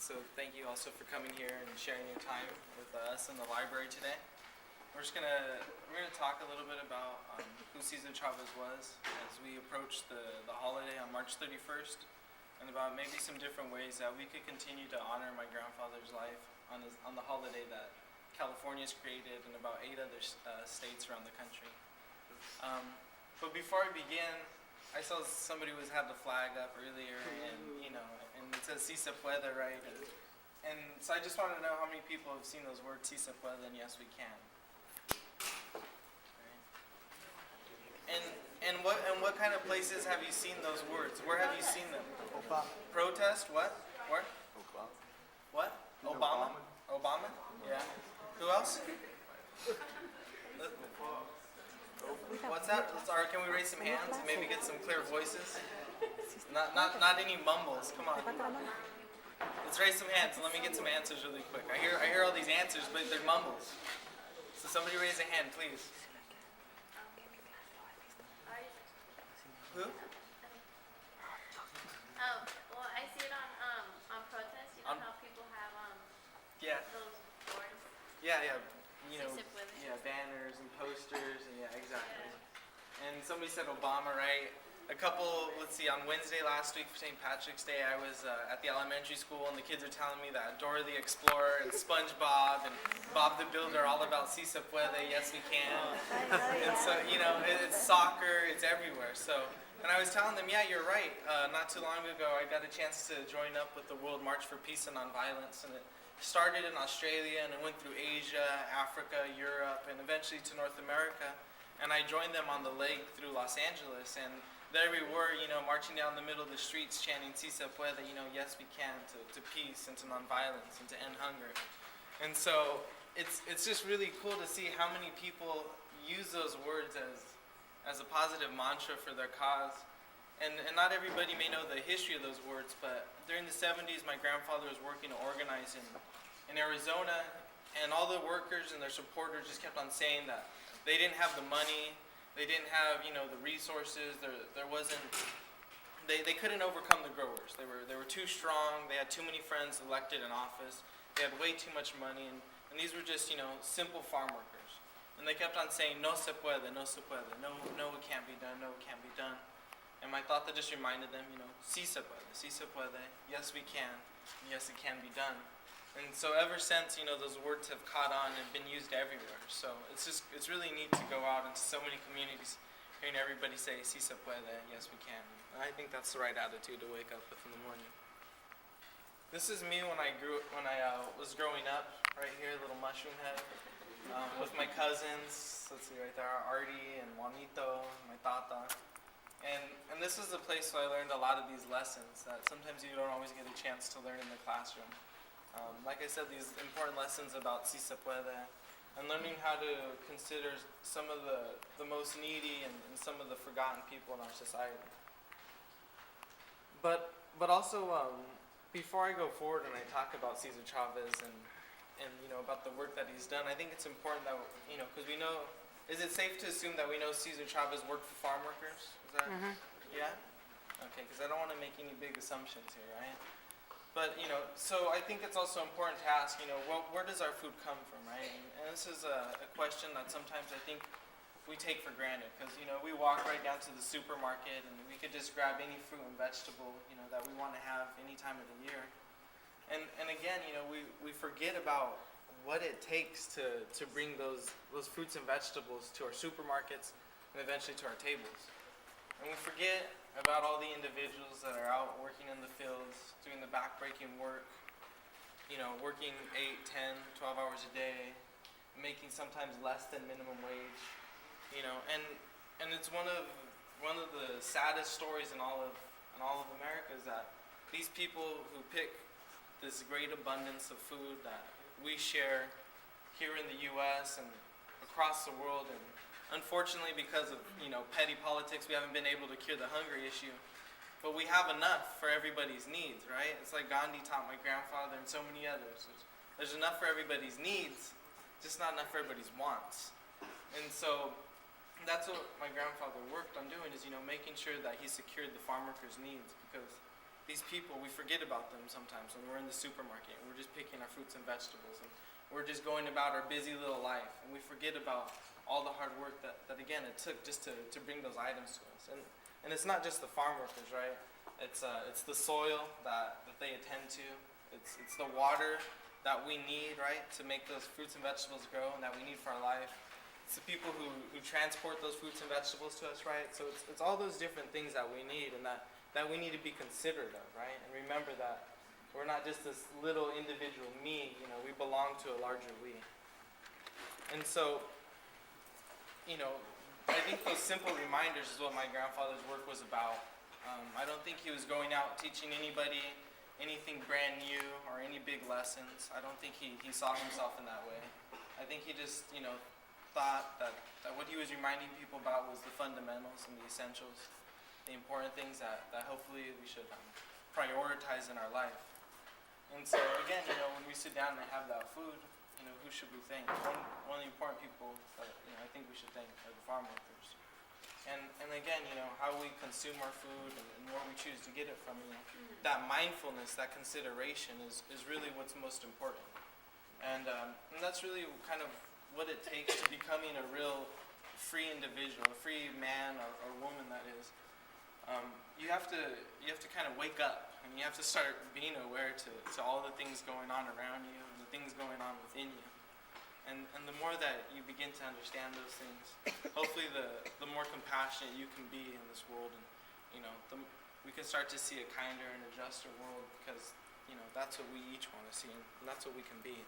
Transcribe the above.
So thank you also for coming here and sharing your time with us in the library today. We're gonna talk a little bit about who Cesar Chavez was as we approach the holiday on March 31st, and about maybe some different ways that we could continue to honor my grandfather's life on the holiday that California's created and about 8 other states around the country. But before I begin, I saw somebody had the flag up earlier, and and it says "Si se puede," right? And so I just want to know how many people have seen those words "Si se puede" and "Yes, we can." Right? And what kind of places have you seen those words? Where have you seen them? Obama. Protest? What? Where? Obama. What? Obama? Obama? Yeah. Who else? What's that? Sorry, can we raise some hands? Maybe get some clear voices. Not any mumbles. Come on. Let's raise some hands and let me get some answers really quick. I hear all these answers, but they're mumbles. So somebody raise a hand, please. Who? Well, I see it on protest. You know how people have Yeah. those boards. Yeah. Banners and posters, and yeah, exactly. And somebody said Obama, right? Let's see, on Wednesday last week for St. Patrick's Day, I was at the elementary school, and the kids are telling me that Dora the Explorer and SpongeBob and Bob the Builder are all about "Si se puede," yes we can. And so, it's soccer, it's everywhere. So, and I was telling them, yeah, you're right. Not too long ago, I got a chance to join up with the World March for Peace and Nonviolence, and it started in Australia, and it went through Asia, Africa, Europe, and eventually to North America. And I joined them on the leg through Los Angeles, and there we were, marching down the middle of the streets chanting "Si se puede," yes we can, to peace and to nonviolence and to end hunger. And so it's just really cool to see how many people use those words as a positive mantra for their cause. And not everybody may know the history of those words, but during the 70s, my grandfather was working to organize in Arizona, and all the workers and their supporters just kept on saying that they didn't have the money, they didn't have, the resources, there wasn't, they couldn't overcome the growers. They were too strong, they had too many friends elected in office, they had way too much money, and these were just, simple farm workers. And they kept on saying, "No se puede, no se puede, no, it can't be done, no, it can't be done." And my thought that just reminded them, "Si se puede, yes we can, yes it can be done." And so ever since, those words have caught on and been used everywhere. So it's really neat to go out into so many communities, hearing everybody say "Si se puede, yes we can." And I think that's the right attitude to wake up with in the morning. This is me when I was growing up, right here, little mushroom head, with my cousins. Let's see right there, Artie and Juanito, my tata. And this is the place where I learned a lot of these lessons that sometimes you don't always get a chance to learn in the classroom. Like I said, these important lessons about "Si se puede," and learning how to consider some of the most needy and some of the forgotten people in our society. But also, before I go forward and I talk about Cesar Chavez and about the work that he's done, I think it's important that, because we know, is it safe to assume that we know Cesar Chavez worked for farm workers? Is that, yeah? Okay, because I don't want to make any big assumptions here, right? But, so I think it's also important to ask, where does our food come from, right? And this is a question that sometimes I think we take for granted, because, we walk right down to the supermarket and we could just grab any fruit and vegetable, that we want to have any time of the year. And again, we forget about what it takes to bring those fruits and vegetables to our supermarkets and eventually to our tables. And we forget about all the individuals that are out working in the fields, doing the backbreaking work, working 8, 10, 12 hours a day, making sometimes less than minimum wage, and it's one of the saddest stories in all of America is that these people who pick this great abundance of food that we share here in the U.S. and across the world, and unfortunately, because of petty politics, we haven't been able to cure the hunger issue. But we have enough for everybody's needs, right? It's like Gandhi taught my grandfather and so many others. There's enough for everybody's needs, just not enough for everybody's wants. And so that's what my grandfather worked on doing, is making sure that he secured the farm workers' needs, because these people, we forget about them sometimes when we're in the supermarket and we're just picking our fruits and vegetables and we're just going about our busy little life, and we forget about all the hard work that again, it took just to bring those items to us. And it's not just the farm workers, right? It's the soil that they attend to. It's the water that we need, right, to make those fruits and vegetables grow and that we need for our life. It's the people who transport those fruits and vegetables to us, right? So it's all those different things that we need and that we need to be considerate of, right? And remember that we're not just this little individual me, we belong to a larger we. And so, I think those simple reminders is what my grandfather's work was about. I don't think he was going out teaching anybody anything brand new or any big lessons. I don't think he saw himself in that way. I think he just, thought that what he was reminding people about was the fundamentals and the essentials, the important things that hopefully we should prioritize in our life. And so again, when we sit down and have that food, who should we thank? One of the important people that I think we should thank are the farm workers. And again, how we consume our food and where we choose to get it from, that mindfulness, that consideration is really what's most important. And that's really kind of what it takes to becoming a real free individual, a free man or woman that is. You have to kind of wake up and you have to start being aware to all the things going on around you and the things going on within you. And the more that you begin to understand those things, hopefully the more compassionate you can be in this world, and we can start to see a kinder and a juster world, because that's what we each want to see, and that's what we can be.